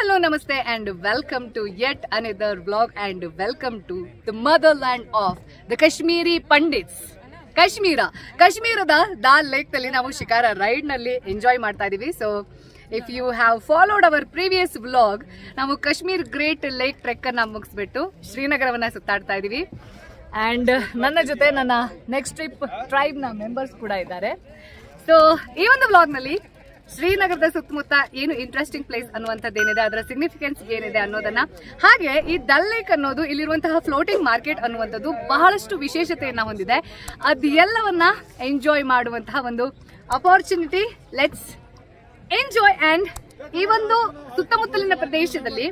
hello, namaste and welcome to yet another vlog and welcome to the motherland of the Kashmiri Pandits. ಕಾಶ್ಮೀರದ ದಾಲ್ lake ನಲ್ಲಿ ನಾವು ಶಿಕಾರ ride ನಲ್ಲಿ enjoy ಮಾಡ್ತಾ ಇದೀವಿ. So if you have followed our previous vlog, ನಾವು Kashmir great lake trek ಅನ್ನ ಮುಗಿಸ್ಬಿಟ್ಟು ಶ್ರೀನಗರವನ್ನ ಸುತ್ತಾಡ್ತಾ ಇದೀವಿ. And ನನ್ನ ಜೊತೆ ನನ್ನ ನೆಕ್ಸ್ಟ್ ಟ್ರಿಪ್ ಟ್ರೈಬ್ ನ ಮೆಂಬರ್ಸ್ ಕೂಡ ಇದ್ದಾರೆ. ಸೊ ಈ ಒಂದು ವ್ಲಾಗ್ ನಲ್ಲಿ ಶ್ರೀನಗರದ ಸುತ್ತಮುತ್ತ ಏನು ಇಂಟ್ರೆಸ್ಟಿಂಗ್ ಪ್ಲೇಸ್ ಅನ್ನುವಂಥದ್ದು ಏನಿದೆ, ಅದರ ಸಿಗ್ನಿಫಿಕೆನ್ಸ್ ಏನಿದೆ ಅನ್ನೋದನ್ನ, ಹಾಗೆ ಈ ಡಲ್ ಲೇಕ್ ಅನ್ನೋದು ಇಲ್ಲಿರುವಂತಹ ಫ್ಲೋಟಿಂಗ್ ಮಾರ್ಕೆಟ್ ಅನ್ನುವಂಥದ್ದು ಬಹಳಷ್ಟು ವಿಶೇಷತೆಯನ್ನ ಹೊಂದಿದೆ. ಅದೆಲ್ಲವನ್ನ ಎಂಜಾಯ್ ಮಾಡುವಂತಹ ಒಂದು ಅಪಾರ್ಚುನಿಟಿ. Let's enjoy. ಅಂಡ್ ಈ ಒಂದು ಸುತ್ತಮುತ್ತಲಿನ ಪ್ರದೇಶದಲ್ಲಿ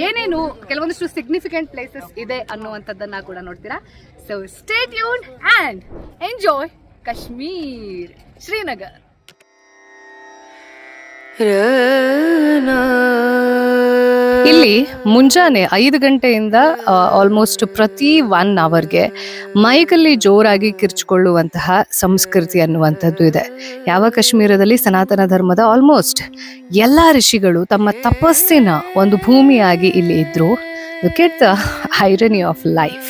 ಏನೇನು ಕೆಲವೊಂದಿಷ್ಟು ಸಿಗ್ನಿಫಿಕೆಂಟ್ ಪ್ಲೇಸಸ್ ಇದೆ ಅನ್ನುವಂಥದ್ದನ್ನ ಕೂಡ ನೋಡ್ತೀರಾ. So stay tuned and enjoy Kashmir, Srinagar. ಇಲ್ಲಿ ಮುಂಜಾನೆ 5 ಗಂಟೆಯಿಂದ ಆಲ್ಮೋಸ್ಟ್ ಪ್ರತಿ 1 ಅವರ್ಗೆ ಮೈಕಲ್ಲಿ ಜೋರಾಗಿ ಕಿರ್ಚಿಕೊಳ್ಳುವಂತಹ ಸಂಸ್ಕೃತಿ ಅನ್ನುವಂಥದ್ದು ಇದೆ. ಯಾವ ಕಾಶ್ಮೀರದಲ್ಲಿ ಸನಾತನ ಧರ್ಮದ ಆಲ್ಮೋಸ್ಟ್ ಎಲ್ಲ ಋಷಿಗಳು ತಮ್ಮ ತಪಸ್ಸಿನ ಒಂದು ಭೂಮಿಯಾಗಿ ಇಲ್ಲಿ ಇದ್ರು. Look at the irony of life.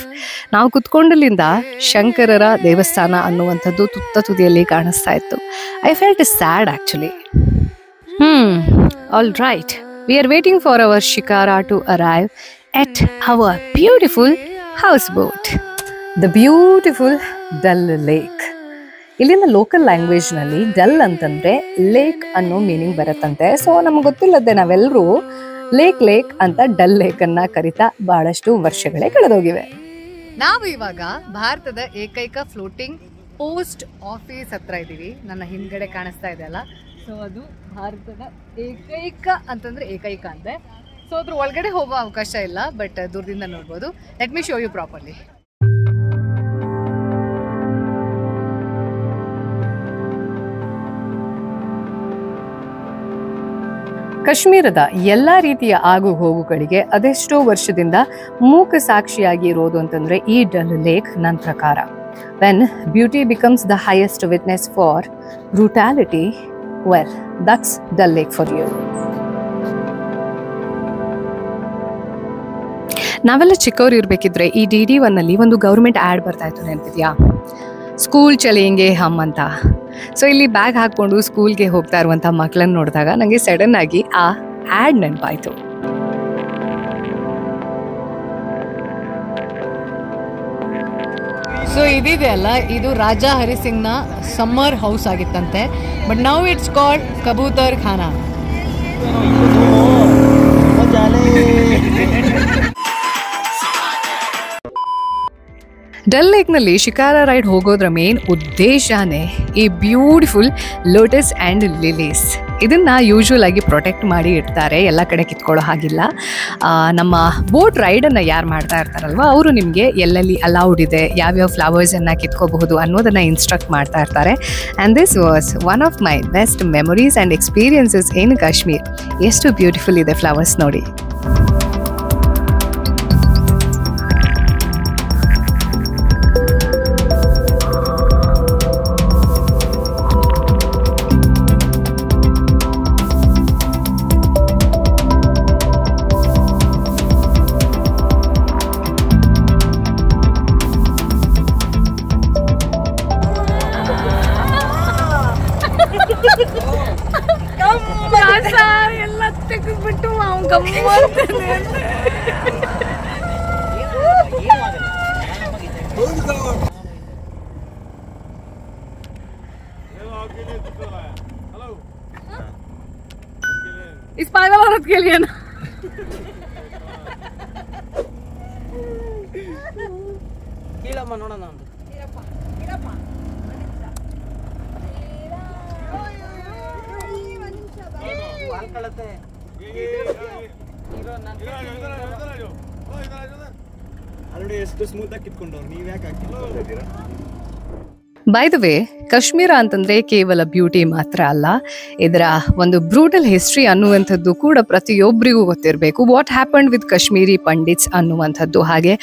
ನಾವು ಕುತ್ಕೊಂಡಲ್ಲಿಂದ ಶಂಕರರ ದೇವಸ್ಥಾನ ಅನ್ನುವಂಥದ್ದು ತುತ್ತ ತುದಿಯಲ್ಲಿ ಕಾಣಿಸ್ತಾ ಇತ್ತು. I felt sad actually. All right. We are waiting for our shikara to arrive at our beautiful houseboat. The beautiful Dal Lake. ಇಲ್ಲಿನ ಲೋಕಲ್ ಲ್ಯಾಂಗ್ವೇಜ್ ನಲ್ಲಿ ಡಲ್ ಅಂತಂದ್ರೆ ಲೇಕ್ ಅನ್ನೋ ಮೀನಿಂಗ್ ಬರುತ್ತಂತೆ. ಸೊ ನಮ್ಗೆ ಗೊತ್ತಿಲ್ಲದೆ ನಾವೆಲ್ಲರೂ ಲೇಕ್ ಅಂತ ಡಲ್ ಲೇಕ್ ಅನ್ನ ಕರಿತಾ ಬಹಳಷ್ಟು ವರ್ಷಗಳೇ ಕಳೆದೋಗಿವೆ. ನಾವು ಇವಾಗ ಭಾರತದ ಏಕೈಕ ಫ್ಲೋಟಿಂಗ್ ಪೋಸ್ಟ್ ಆಫೀಸ್ ಹತ್ರ ಇದ್ದೀವಿ. ನನ್ನ ಹಿಂದ್ಗಡೆ ಕಾಣಿಸ್ತಾ ಇದೆ ಅಲ್ಲ, ಸೊ ಅದು ಭಾರತದ ಏಕೈಕ ಅಂತಂದ್ರೆ ಏಕೈಕ ಅಂತೆ. ಸೊ ಅದ್ರ ಒಳಗಡೆ ಹೋಗೋ ಅವಕಾಶ ಇಲ್ಲ, ಬಟ್ ದೂರದಿಂದ ನೋಡ್ಬೋದು. Let me show you properly. ಕಾಶ್ಮೀರದ ಎಲ್ಲ ರೀತಿಯ ಆಗು ಹೋಗುಗಳಿಗೆ ಅದೆಷ್ಟೋ ವರ್ಷದಿಂದ ಮೂಕ ಸಾಕ್ಷಿಯಾಗಿ ಇರೋದು ಅಂತಂದ್ರೆ ಈ ಡಲ್ ಲೇಕ್. ನನ್ನ ಪ್ರಕಾರ when beauty becomes the highest witness for brutality, well, that's Dal Lake for you. ನಾವೆಲ್ಲ ಚಿಕ್ಕವ್ರು ಇರ್ಬೇಕಿದ್ರೆ ಈ DD1 ನಲ್ಲಿ ಒಂದು ಗೌರ್ಮೆಂಟ್ ಆ್ಯಡ್ ಬರ್ತಾ ಇತ್ತು, ನೆನಪಿದ್ಯಾ? ಸ್ಕೂಲ್ ಚಲೆಂಗೆ ಹಮ್ ಅಂತ. ಸೊ ಇಲ್ಲಿ ಬ್ಯಾಗ್ ಹಾಕ್ಕೊಂಡು ಸ್ಕೂಲ್ಗೆ ಹೋಗ್ತಾ ಇರುವಂಥ ಮಕ್ಕಳನ್ನು ನೋಡಿದಾಗ ನನಗೆ ಸಡನ್ ಆಗಿ ಆ ಆ್ಯಡ್ ನೆನಪಾಯಿತು. ಸೊ ಇದಿದೆ ಅಲ್ಲ, ಇದು ರಾಜಾ ಹರಿಸಿಂಗ್ನ ಸಮ್ಮರ್ ಹೌಸ್ ಆಗಿತ್ತಂತೆ, but now it's called Kabutar Khana. Dal ಲೇಕ್ನಲ್ಲಿ ಶಿಕಾರ ರೈಡ್ ಹೋಗೋದ್ರ ಮೇನ್ ಉದ್ದೇಶನೇ ಈ ಬ್ಯೂಟಿಫುಲ್ ಲೋಟಸ್ ಆ್ಯಂಡ್ ಲಿಲೀಸ್. ಇದನ್ನ ಯೂಶ್ವಲ್ ಆಗಿ ಪ್ರೊಟೆಕ್ಟ್ ಮಾಡಿ ಇಡ್ತಾರೆ, ಎಲ್ಲ ಕಡೆ ಕಿತ್ಕೊಳ್ಳೋ ಹಾಗಿಲ್ಲ. ನಮ್ಮ ಬೋಟ್ ರೈಡನ್ನು ಯಾರು ಮಾಡ್ತಾ ಇರ್ತಾರಲ್ವ, ಅವರು ನಿಮಗೆ ಎಲ್ಲೆಲ್ಲಿ ಅಲೌಡ್ ಇದೆ, ಯಾವ್ಯಾವ ಫ್ಲವರ್ಸನ್ನು ಕಿತ್ಕೋಬಹುದು ಅನ್ನೋದನ್ನು ಇನ್ಸ್ಟ್ರಕ್ಟ್ ಮಾಡ್ತಾ ಇರ್ತಾರೆ. And this was one of my best memories and experiences ಇನ್ ಕಾಶ್ಮೀರ್. ಎಷ್ಟು ಬ್ಯೂಟಿಫುಲ್ ಇದೆ ಫ್ಲವರ್ಸ್ ನೋಡಿ. ಎಲ್ಲ ತೆಗೆದ್ಬಿಟ್ಟು इस पागल औरत के लिए ना ಬೈ ದ ವೇ, ಕಾಶ್ಮೀರ ಅಂತಂದ್ರೆ ಕೇವಲ ಬ್ಯೂಟಿ ಮಾತ್ರ ಅಲ್ಲ, ಇದರ ಒಂದು ಬ್ರೂಟಲ್ ಹಿಸ್ಟ್ರಿ ಅನ್ನುವಂಥದ್ದು ಕೂಡ ಪ್ರತಿಯೊಬ್ಬರಿಗೂ ಗೊತ್ತಿರಬೇಕು. What happened with Kashmiri pandit's ಅನ್ನುವಂಥದ್ದು. ಹಾಗೆ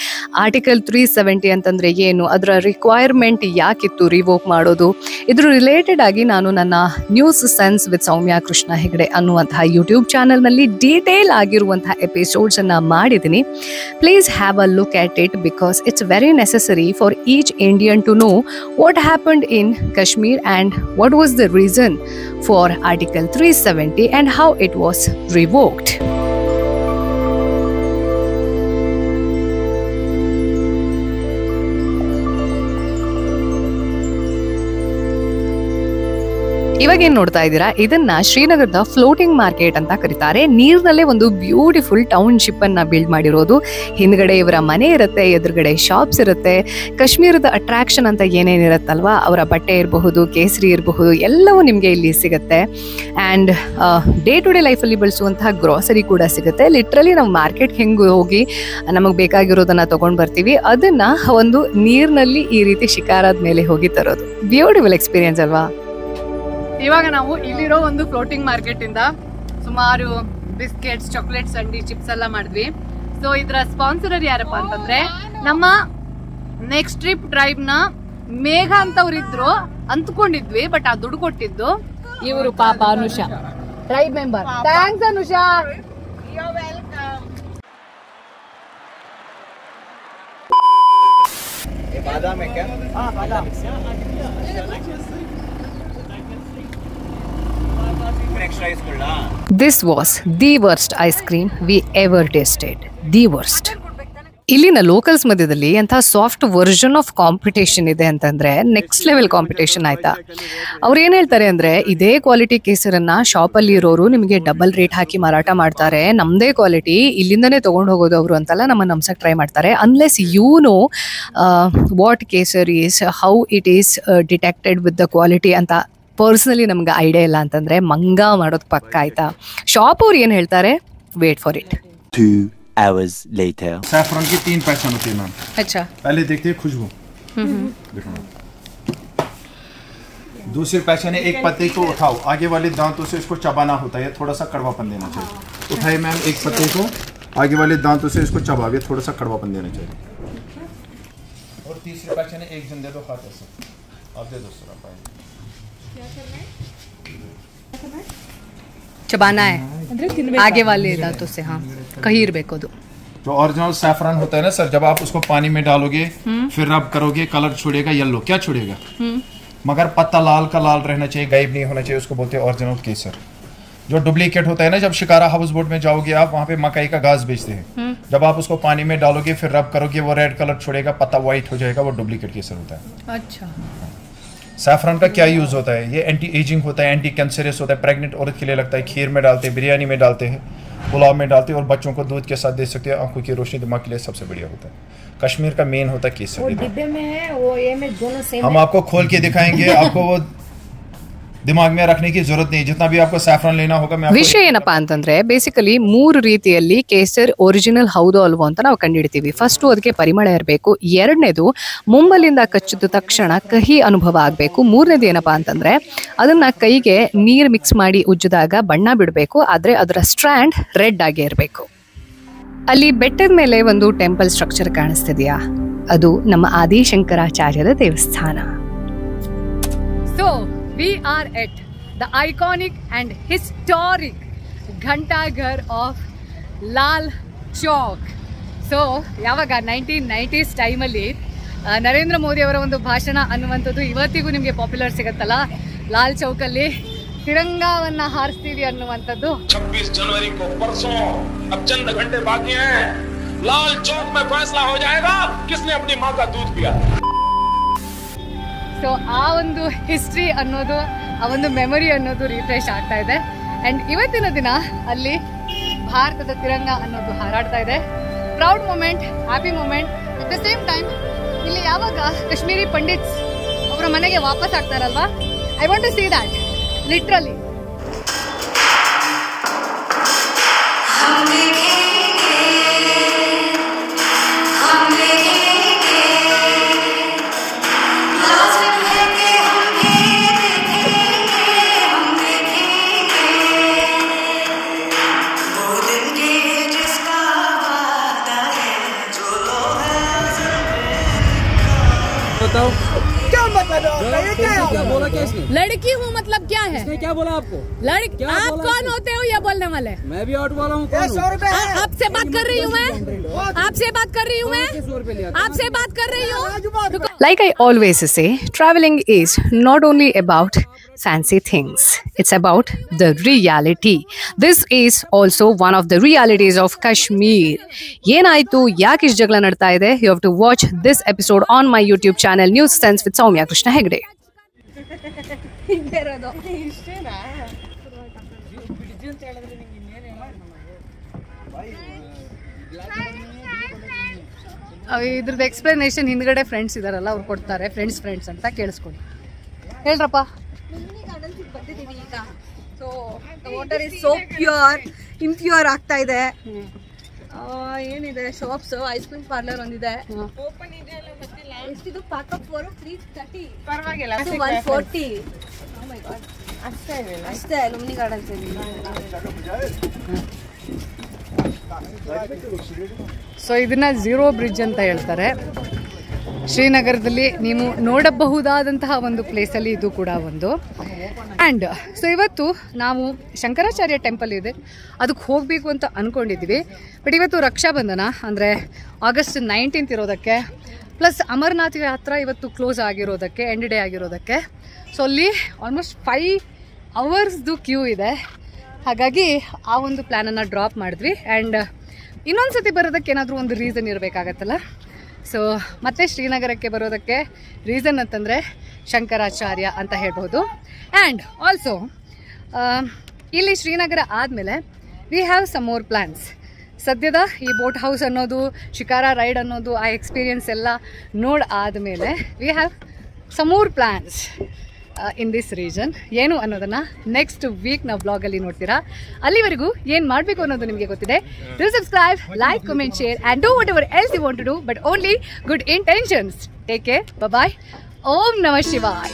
ಆರ್ಟಿಕಲ್ 370 ಅಂತಂದ್ರೆ ಏನು, ಅದರ ರಿಕ್ವೈರ್ಮೆಂಟ್ ಯಾಕಿತ್ತು ರಿವೋಕ್ ಮಾಡೋದು, ಇದ್ರ ರಿಲೇಟೆಡ್ ಆಗಿ ನಾನು ನನ್ನ ನ್ಯೂಸ್ ಸೆನ್ಸ್ ವಿತ್ ಸೌಮ್ಯ ಕೃಷ್ಣ ಹೆಗಡೆ ಅನ್ನುವಂತಹ ಯೂಟ್ಯೂಬ್ ಚಾನಲ್ನಲ್ಲಿ ಡೀಟೇಲ್ ಆಗಿರುವಂತಹ ಎಪಿಸೋಡ್ಸ್ ಅನ್ನ ಮಾಡಿದ್ದೀನಿ. Please have a look at it because it's very necessary for each Indian to know what happened in Kashmir and what was the reason for Article 370 and how it was revoked. ಇವಾಗ ಏನ್ ನೋಡ್ತಾ ಇದ್ದೀರಾ, ಇದನ್ನ ಶ್ರೀನಗರದ floating market ಅಂತ ಕರೀತಾರೆ. ನೀರಿನಲ್ಲೇ ಒಂದು beautiful township ಅನ್ನ ಬಿಲ್ಡ್ ಮಾಡಿರೋದು. ಹಿಂದ್ಗಡೆ ಇವರ ಮನೆ ಇರುತ್ತೆ, ಎದುರುಗಡೆ ಶಾಪ್ಸ್ ಇರುತ್ತೆ. ಕಾಶ್ಮೀರದ ಅಟ್ರಾಕ್ಷನ್ ಅಂತ ಏನೇನಿರುತ್ತಲ್ವಾ, ಅವರ ಬಟ್ಟೆ ಇರಬಹುದು, ಕೇಸರಿ ಇರಬಹುದು, ಎಲ್ಲವೂ ನಿಮಗೆ ಇಲ್ಲಿ ಸಿಗುತ್ತೆ. ಆ್ಯಂಡ್ ಡೇ ಟು ಡೇ ಲೈಫಲ್ಲಿ ಬಳಸುವಂತಹ ಗ್ರಾಸರಿ ಕೂಡ ಸಿಗುತ್ತೆ. ಲಿಟ್ರಲಿ ನಾವು ಮಾರ್ಕೆಟ್ ಹೆಂಗೆ ಹೋಗಿ ನಮಗೆ ಬೇಕಾಗಿರೋದನ್ನ ತಗೊಂಡ್ ಬರ್ತೀವಿ, ಅದನ್ನ ಒಂದು ನೀರಿನಲ್ಲಿ ಈ ರೀತಿ ಶಿಕಾರದ ಮೇಲೆ ಹೋಗಿ ತರೋದು ಬ್ಯೂಟಿಫುಲ್ ಎಕ್ಸ್ಪೀರಿಯನ್ಸ್ ಅಲ್ವಾ. ಇವಾಗ ನಾವು ಇಲ್ಲಿರೋ ಒಂದು ಫ್ಲೋಟಿಂಗ್ ಮಾರ್ಕೆಟ್ ಇಂದ ಸುಮಾರು ಬಿಸ್ಕೆಟ್ಸ್, ಚಾಕ್ಲೇಟ್ಸ್, ಅಂಡಿ, ಚಿಪ್ಸ್ ಎಲ್ಲ ಮಾಡಿದ್ವಿ. ಸೊ ಇದರ ಸ್ಪಾನ್ಸರರ್ ಯಾರಪ್ಪ ಅಂತಂದ್ರೆ ನಮ್ಮ ನೆಕ್ಸ್ಟ್ ಟ್ರಿಪ್ ಡ್ರೈವ್ ನ ಮೇಘ ಅಂತವ್ರಿದ್ರು ಅಂದ್ಕೊಂಡಿದ್ವಿ, ಬಟ್ ಆ ದುಡ್ಡು ಕೊಟ್ಟಿದ್ದು ಇವರು ಪಾಪ Anusha, tribe member. Thanks Anusha. This was the worst ice cream we ever tasted. The worst. ಇಲ್ಲಿನ ಲೋಕಲ್ಸ್ ಮಧ್ಯದಲ್ಲಿ ಎಂಥ ಸಾಫ್ಟ್ ವರ್ಷನ್ ಆಫ್ ಕಾಂಪಿಟೇಷನ್ ಇದೆ ಅಂತಂದ್ರೆ ನೆಕ್ಸ್ಟ್ ಲೆವೆಲ್ ಕಾಂಪಿಟೇಷನ್ ಆಯ್ತಾ. ಅವ್ರು ಏನ್ ಹೇಳ್ತಾರೆ ಅಂದ್ರೆ, ಇದೇ ಕ್ವಾಲಿಟಿ ಕೇಸರನ್ನ ಶಾಪಲ್ಲಿ ಇರೋರು ನಿಮಗೆ ಡಬಲ್ ರೇಟ್ ಹಾಕಿ ಮಾರಾಟ ಮಾಡ್ತಾರೆ, ನಮ್ದೇ ಕ್ವಾಲಿಟಿ ಇಲ್ಲಿಂದನೇ ತಗೊಂಡು ಹೋಗೋದು ಅವರು ಅಂತೆಲ್ಲ ನಮ್ಮ ನಮ್ಸಕ್ ಟ್ರೈ ಮಾಡ್ತಾರೆ. Unless you know what kesar is, how it is detected with the quality ಅಂತ ಪರ್ಸನಲಿ ನಮ್ಗೆ ಐಡಿಯಾ ಇಲ್ಲ ಅಂತಂದ್ರೆ ಮಂಗ ಮಾಡೋದು ಪಕ್ಕ ಆಯ್ತಾ. ಶಾಪ್ ಅವ್ರು ಏನ್ ಹೇಳ್ತಾರೆ, wait for it. 2 hours later. Saffron की 3 पहचान होती है मैम. अच्छा, पहले देखते हैं खुशबू. देखो दूसरी पहचान है, एक पत्ते को उठाओ, आगे वाले दांतों से इसको चबाना होता है, थोड़ा सा कड़वापन देना चाहिए. उठाए मैम एक पत्ते को, आगे वाले दांतों से इसको चबाइए, थोड़ा सा कड़वापन देना चाहिए. और तीसरी पहचान है, एक जन दे दो हाथ ऐसे, आप दे दो सर, आप आइए. चबाना है आगे वाले दांतों से. हाँ, कहीं इरಬೇಕು ಅದು. जो ओरिजिनल सैफरन होता है ना सर, जब आप उसको पानी में डालोगे फिर रब करोगे, कलर छोड़ेगा येलो, क्या छोड़ेगा, मगर पत्ता लाल का लाल रहना चाहिए, गायब नहीं होना चाहिए, उसको बोलते हैं ओरिजिनल केसर. जो डुप्लीकेट होता है ना, जब शिकारा हाउस बोट में जाओगे आप, वहाँ पे मकई का घास बेचते हैं, जब आप उसको पानी में डालोगे फिर रब करोगे, वो रेड कलर छोड़ेगा, पत्ता व्हाइट हो जाएगा, वो डुप्लीकेट केसर होता है. अच्छा, सैफरन का क्या यूज़ होता है, ये एंटी एजिंग होता है, एंटी कैंसरस होता है, प्रेग्नेंट औरत के लिए लगता है, खीर में डालते हैं, बिरयानी में डालते हैं, पुलाव में डालते हैं, और बच्चों को दूध के साथ दे सकते हैं. आंखों की रोशनी, दिमाग के लिए सबसे बढ़िया होता है. कश्मीर का मेन होता है केसर. वो डिब्बे में है, वो ये में दोनों सेम. हम आपको खोल के दिखाएंगे, आपको वो ದಿಮಾಗ್ ಮೇ ರಖನೆ ಕಿ ಜರೂರತ್ ನಹೀ, ಜಿतना भी आपको सैफरन लेना होगा. ವಿಷಯ ಏನಪ್ಪಾ ಅಂತಂದ್ರೆ, ಬೇಸಿಕಲಿ 3 ರೀತಿಯಲ್ಲಿ ಕೇಸರ್ ಒರಿಜಿನಲ್ ಹೌದೋ ಅಲ್ವೋ ಅಂತ ನಾವು ಕಂಡುಹಿಡ್ತೀವಿ. ಫಸ್ಟ್ ಅದಕ್ಕೆ ಪರಿಮಳ ಇರಬೇಕು, ಎರಡನೇದು ಮುಂಬಲಿಂದ ಕಚ್ಚಿದ ತಕ್ಷಣ ಕಹಿ ಅನುಭವ ಆಗಬೇಕು, ಮೂರನೇದು ಏನಪ್ಪಾ ಅಂತಂದ್ರೆ ಅದನ್ನ ಕೈಗೆ ನೀರು ಮಿಕ್ಸ್ ಮಾಡಿ ಉಜ್ಜಿದಾಗ ಬಣ್ಣ ಬಿಡಬೇಕು, ಆದ್ರೆ ಅದರ ಸ್ಟ್ರ್ಯಾಂಡ್ ರೆಡ್ ಆಗೇ ಇರಬೇಕು. ಅಲ್ಲಿ ಬೆಟ್ಟದ ಮೇಲೆ ಒಂದು ಟೆಂಪಲ್ ಸ್ಟ್ರಕ್ಚರ್ ಕಾಣಿಸ್ತಿದೆಯಾ, ಅದು ನಮ್ಮ ಆದಿಶಂಕರಾಚಾರ್ಯರ ದೇವಸ್ಥಾನ. So we are at the iconic and historic Ghantaghar of Lal Chowk. So ಯಾವಾಗ 1990s ಟೈಮಲ್ಲಿ ನರೇಂದ್ರ ಮೋದಿ ಅವರ ಒಂದು ಭಾಷಣ ಅನ್ನುವಂಥದ್ದು ಇವತ್ತಿಗೂ ನಿಮಗೆ ಪಾಪ್ಯುಲರ್ ಸಿಗುತ್ತಲ್ಲ, ಲಾಲ್ ಚೌಕಲ್ಲಿ ತಿರಂಗಾವನ್ನ ಹಾರಿಸ್ತೀವಿ ಅನ್ನುವಂಥದ್ದು. 26 जनवरी को परसों, अब चंद घंटे बाकी हैं, लाल चौक में फैसला हो जाएगा किसने अपनी माँ का दूध पिया. ಸೊ ಆ ಒಂದು ಹಿಸ್ಟ್ರಿ ಅನ್ನೋದು, ಆ ಒಂದು ಮೆಮೊರಿ ಅನ್ನೋದು ರಿಫ್ರೆಶ್ ಆಗ್ತಾ ಇದೆ. ಆ್ಯಂಡ್ ಇವತ್ತಿನ ದಿನ ಅಲ್ಲಿ ಭಾರತದ ತಿರಂಗ ಅನ್ನೋದು ಹಾರಾಡ್ತಾ ಇದೆ. Proud moment, happy moment. At the same time ಇಲ್ಲಿ ಯಾವಾಗ ಕಾಶ್ಮೀರಿ ಪಂಡಿತ್ಸ್ ಅವರ ಮನೆಗೆ ವಾಪಸ್ ಆಗ್ತಾರಲ್ವಾ, I want to see that literally. क्या मतलब ये क्या है? बोला क्या इसने? लड़की हूँ मतलब क्या है? इसने क्या बोला आपको? लड़की आप कौन होते हो ये बोलने वाले? मैं भी ऑटो वाला हूँ। ये 100 रुपए है। आपसे बात कर रही हूँ मैं, आपसे बात कर रही हूँ मैं, 100 रुपए लिया। आपसे बात कर रही हूँ. Like I always say, traveling is not only about fancy things. It's about the reality. This is also one of the realities of Kashmir. ಏನಾಯ್ತು ಯಾಕೆ ಇಷ್ಟು ಜಗಳ ನಡ್ತಾ ಇದೆ? You have to watch this episode on my YouTube channel News Sense with Soumya Krishna Hegde. ಇದ್ರದ್ದು explanation ಹಿಂದ್ಗಡೆ friends ಇದಾರಲ್ಲ ಅವ್ರು ಕೊಡ್ತಾರೆ. ಫ್ರೆಂಡ್ಸ್ ಅಂತ ಕೇಳಿಸ್ಕೊಳ್ಳಿ. ಹೇಳ್ರಪ್ಪ. ಬಂದಿದ್ದೀವಿ ಈಗ. So water is so impure ಆಗ್ತಾ ಇದೆ. ಏನಿದೆ ಶಾಪ್ಸ್, ಐಸ್ ಕ್ರೀಮ್ ಪಾರ್ಲರ್ ಒಂದಿದೆ. ಎಷ್ಟಿದು ಪ್ಯಾಕಪ್ 330 ಪರವಾಗಿಲ್ಲ 140. ಓ ಮೈ ಗಾಡ್, ಅಷ್ಟೇ ಲುಂಬಿನಿ ಗಾರ್ಡನ್ಸ್. ಸೊ ಇದನ್ನ ಝೀರೋ ಬ್ರಿಡ್ಜ್ ಅಂತ ಹೇಳ್ತಾರೆ. ಶ್ರೀನಗರದಲ್ಲಿ ನೀವು ನೋಡಬಹುದಾದಂತಹ ಒಂದು ಪ್ಲೇಸಲ್ಲಿ ಇದು ಕೂಡ ಒಂದು. ಆ್ಯಂಡ್ ಸೊ ಇವತ್ತು ನಾವು ಶಂಕರಾಚಾರ್ಯ ಟೆಂಪಲ್ ಇದೆ ಅದಕ್ಕೆ ಹೋಗಬೇಕು ಅಂತ ಅಂದ್ಕೊಂಡಿದ್ವಿ. ಬಟ್ ಇವತ್ತು ರಕ್ಷಾಬಂಧನ ಅಂದರೆ August 19th ಇರೋದಕ್ಕೆ, ಪ್ಲಸ್ ಅಮರನಾಥ್ ಯಾತ್ರಾ ಇವತ್ತು ಕ್ಲೋಸ್ ಆಗಿರೋದಕ್ಕೆ, ಎಂಡ್ ಡೇ ಆಗಿರೋದಕ್ಕೆ, ಸೊ ಅಲ್ಲಿ ಆಲ್ಮೋಸ್ಟ್ 5 hours ಕ್ಯೂ ಇದೆ. ಹಾಗಾಗಿ ಆ ಒಂದು ಪ್ಲ್ಯಾನನ್ನು ಡ್ರಾಪ್ ಮಾಡಿದ್ವಿ. ಆ್ಯಂಡ್ ಇನ್ನೊಂದು ಸತಿ ಬರೋದಕ್ಕೆ ಏನಾದರೂ ಒಂದು ರೀಸನ್ ಇರಬೇಕಾಗತ್ತಲ್ಲ. ಸೊ ಮತ್ತೆ ಶ್ರೀನಗರಕ್ಕೆ ಬರೋದಕ್ಕೆ ರೀಸನ್ ಅಂತಂದರೆ ಶಂಕರಾಚಾರ್ಯ ಅಂತ ಹೇಳ್ಬೋದು. ಆ್ಯಂಡ್ ಆಲ್ಸೋ ಇಲ್ಲಿ ಶ್ರೀನಗರ ಆದಮೇಲೆ we have some more plans. ಸದ್ಯದ ಈ ಬೋಟ್ ಹೌಸ್ ಅನ್ನೋದು, ಶಿಕಾರ ರೈಡ್ ಅನ್ನೋದು, ಆ ಎಕ್ಸ್ಪೀರಿಯನ್ಸ್ ಎಲ್ಲ ಆದಮೇಲೆ we have some more plans in this region. ಏನು ಅನ್ನೋದನ್ನು ನೆಕ್ಸ್ಟ್ ವೀಕ್ ನಾವು ಬ್ಲಾಗಲ್ಲಿ ನೋಡ್ತೀರಾ. ಅಲ್ಲಿವರೆಗೂ ಏನು ಮಾಡಬೇಕು ಅನ್ನೋದು ನಿಮಗೆ ಗೊತ್ತಿದೆ. Do subscribe, like, comment, share and do whatever else you want to do, but only good intentions. Take care, bye. Om Namah ಶಿವಾಯ್.